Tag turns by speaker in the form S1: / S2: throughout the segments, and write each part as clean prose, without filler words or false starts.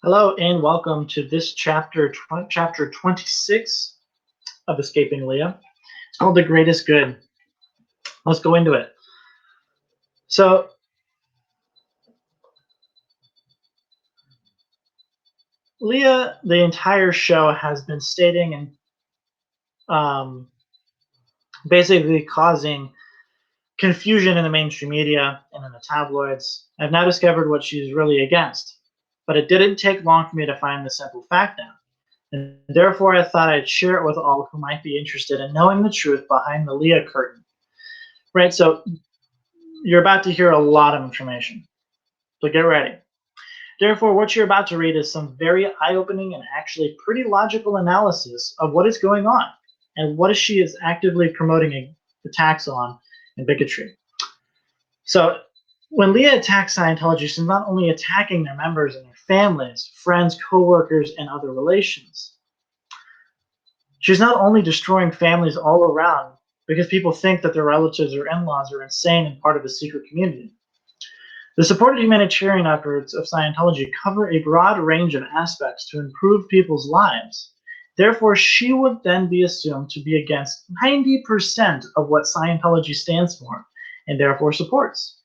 S1: Hello and welcome to this chapter 26 of Escaping Leah. It's called The Greatest Good. Let's go into it. So, Leah, the entire show has been stating and basically causing confusion in the mainstream media and in the tabloids. I've now discovered what she's really against, but it didn't take long for me to find the simple fact out. And therefore, I thought I'd share it with all who might be interested in knowing the truth behind the Leah curtain. Right, so you're about to hear a lot of information, so get ready. Therefore, what you're about to read is some very eye-opening and actually pretty logical analysis of what is going on and what she is actively promoting attacks on and bigotry. So when Leah attacks Scientology, she's not only attacking their members and their families, friends, co-workers, and other relations. She's not only destroying families all around because people think that their relatives or in-laws are insane and part of a secret community. The supported humanitarian efforts of Scientology cover a broad range of aspects to improve people's lives. Therefore, she would then be assumed to be against 90% of what Scientology stands for and therefore supports.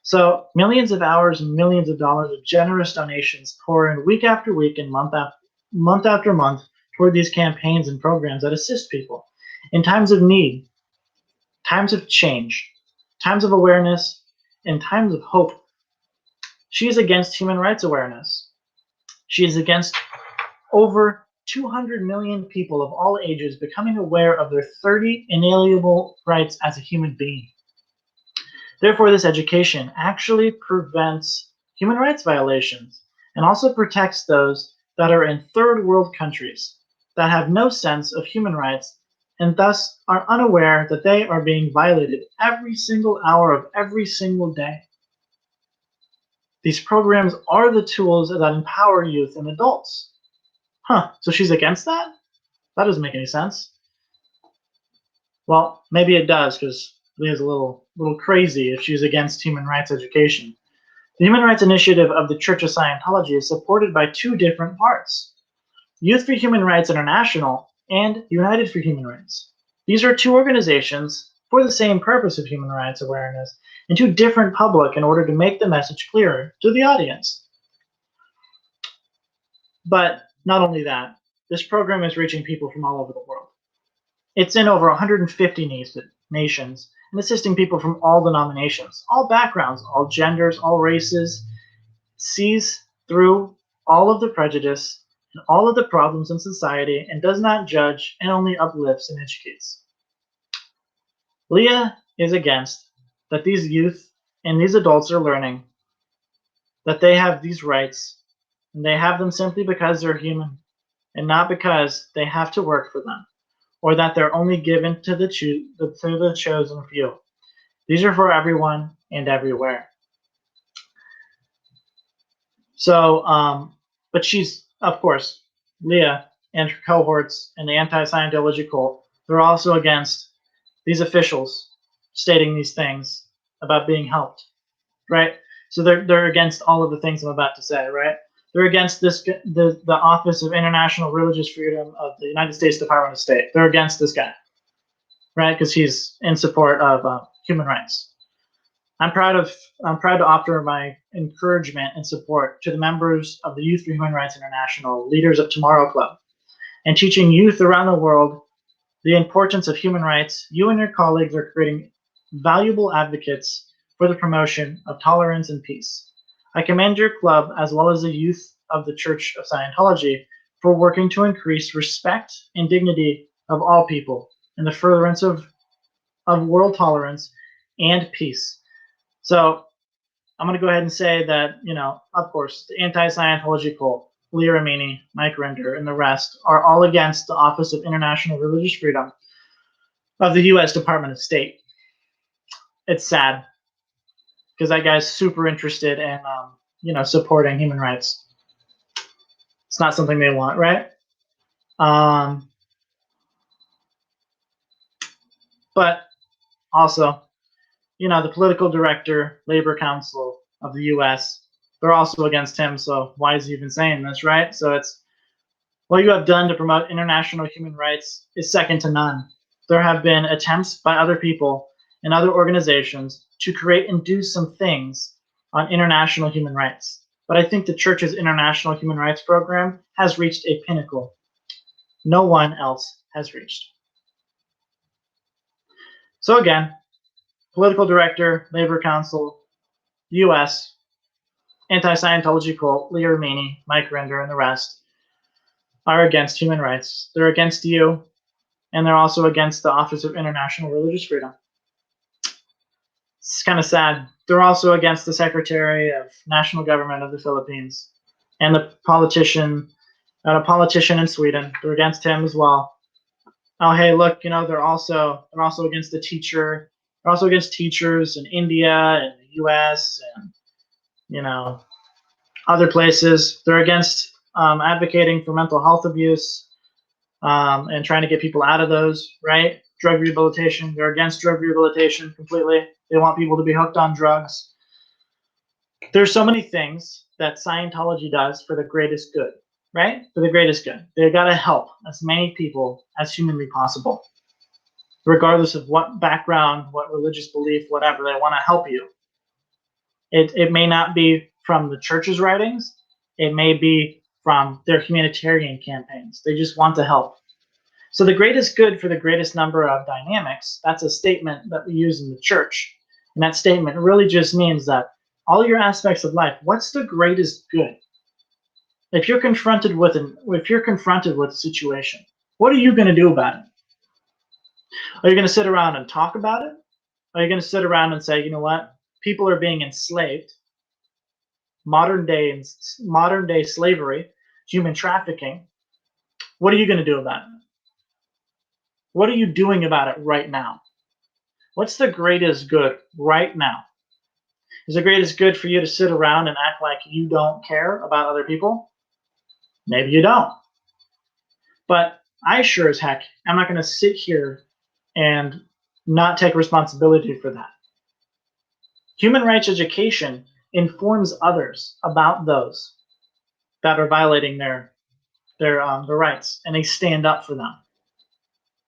S1: So, millions of hours and millions of dollars of generous donations pour in week after week and month after month toward these campaigns and programs that assist people in times of need, times of change, times of awareness, and times of hope. She is against human rights awareness. She is against over 200 million people of all ages becoming aware of their 30 inalienable rights as a human being. Therefore, this education actually prevents human rights violations and also protects those that are in third world countries that have no sense of human rights and thus are unaware that they are being violated every single hour of every single day. These programs are the tools that empower youth and adults. So she's against that? That doesn't make any sense. Well, maybe it does, because Leah's a little crazy if she's against human rights education. The Human Rights Initiative of the Church of Scientology is supported by two different parts: Youth for Human Rights International and United for Human Rights. These are two organizations for the same purpose of human rights awareness and two different public in order to make the message clearer to the audience. But not only that, this program is reaching people from all over the world. It's in over 150 nations and assisting people from all denominations, all backgrounds, all genders, all races, sees through all of the prejudice and all of the problems in society and does not judge and only uplifts and educates. Leah is against that these youth and these adults are learning that they have these rights and they have them simply because they're human and not because they have to work for them or that they're only given to the chosen few. These are for everyone and everywhere. So, but she's, of course, Leah and her cohorts and the anti-Scientology cult, they're also against these officials stating these things about being helped, right? So they're against all of the things I'm about to say, right? They're against the Office of International Religious Freedom of the United States Department of State. They're against this guy, right? Because he's in support of human rights. I'm proud to offer my encouragement and support to the members of the Youth for Human Rights International Leaders of Tomorrow Club and teaching youth around the world the importance of human rights. You and your colleagues are creating valuable advocates for the promotion of tolerance and peace. I commend your club as well as the youth of the Church of Scientology for working to increase respect and dignity of all people in the furtherance of world tolerance and peace. So I'm going to go ahead and say that, of course, the anti-Scientology cult, Leah Remini, Mike Rinder, and the rest are all against the Office of International Religious Freedom of the U.S. Department of State. It's sad because that guy's super interested in, supporting human rights. It's not something they want, right? But also, the political director, Labor Council of the U.S., they're also against him. So why is he even saying this, right? So it's what you have done to promote international human rights is second to none. There have been attempts by other people and other organizations to create and do some things on international human rights. But I think the church's international human rights program has reached a pinnacle no one else has reached. So again, political director, Labor Council, US, anti-Scientology cult, Leah, Mike Render, and the rest are against human rights. They're against you, and they're also against the Office of International Religious Freedom. It's kind of sad. They're also against the Secretary of National Government of the Philippines and the politician in Sweden. They're against him as well. Oh, hey, look, they're also against the teacher. They're also against teachers in India and the U.S. and other places. They're against advocating for mental health abuse and trying to get people out of those, right? Drug rehabilitation. They're against drug rehabilitation completely. They want people to be hooked on drugs. There's so many things that Scientology does for the greatest good, right? For the greatest good. They've got to help as many people as humanly possible, regardless of what background, what religious belief, whatever. They want to help you. It may not be from the church's writings. It may be from their humanitarian campaigns. They just want to help. So the greatest good for the greatest number of dynamics, that's a statement that we use in the church. And that statement really just means that all your aspects of life, what's the greatest good? If you're confronted with a situation, what are you going to do about it? Are you going to sit around and talk about it? Are you going to sit around and say, you know what? People are being enslaved. Modern day slavery, human trafficking. What are you going to do about it? What are you doing about it right now? What's the greatest good right now? Is the greatest good for you to sit around and act like you don't care about other people? Maybe you don't. But I sure as heck, I'm not going to sit here and not take responsibility for that. Human rights education informs others about those that are violating their rights, and they stand up for them.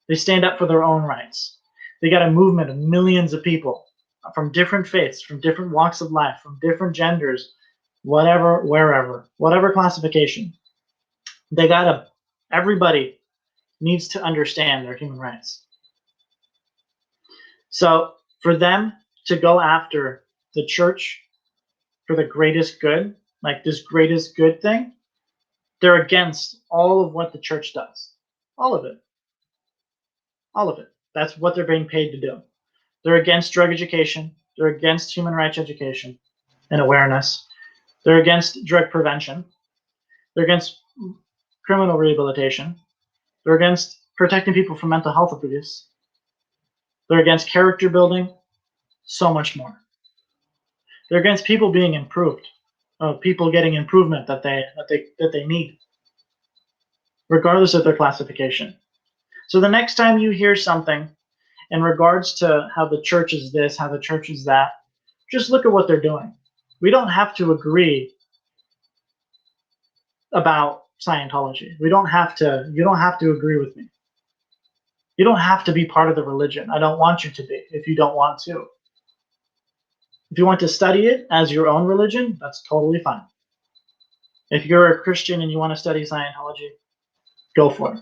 S1: They stand up for their own rights. They got a movement of millions of people from different faiths, from different walks of life, from different genders, whatever, wherever, whatever classification. Everybody needs to understand their human rights. So for them to go after the church for the greatest good, like this greatest good thing, they're against all of what the church does. All of it. All of it. That's what they're being paid to do. They're against drug education. They're against human rights education and awareness. They're against drug prevention. They're against criminal rehabilitation. They're against protecting people from mental health abuse. They're against character building, so much more. They're against people being improved, people getting improvement that they need, regardless of their classification. So the next time you hear something in regards to how the church is this, how the church is that, just look at what they're doing. We don't have to agree about Scientology. You don't have to agree with me. You don't have to be part of the religion. I don't want you to be if you don't want to. If you want to study it as your own religion, that's totally fine. If you're a Christian and you want to study Scientology, go for it.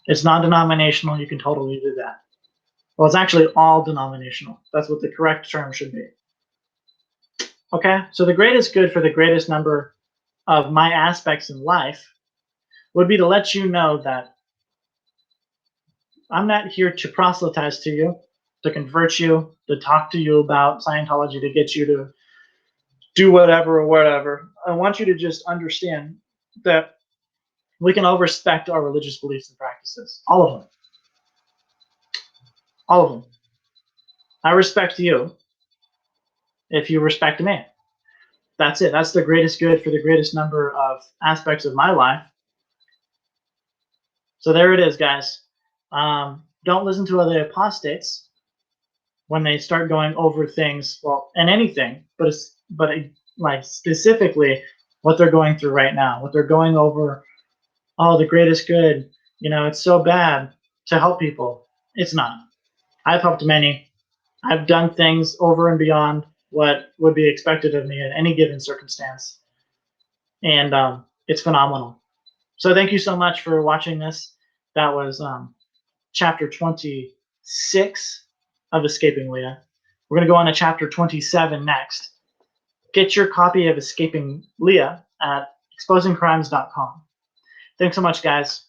S1: It's non-denominational. You can totally do that. Well, it's actually all denominational. That's what the correct term should be. Okay, so the greatest good for the greatest number of my aspects in life would be to let you know that I'm not here to proselytize to you, to convert you, to talk to you about Scientology, to get you to do whatever or whatever. I want you to just understand that we can all respect our religious beliefs and practices. All of them. All of them. I respect you if you respect me. That's it. That's the greatest good for the greatest number of aspects of my life. So there it is, guys. Don't listen to other apostates when they start going over things, well, and anything, but like specifically what they're going through right now, what they're going over. Oh, the greatest good. It's so bad to help people. It's not. I've helped many. I've done things over and beyond what would be expected of me in any given circumstance, and it's phenomenal. So thank you so much for watching this. That was chapter 26 of Escaping Leah. We're going to go on to chapter 27 next. Get your copy of Escaping Leah at exposingcrimes.com. Thanks so much, guys.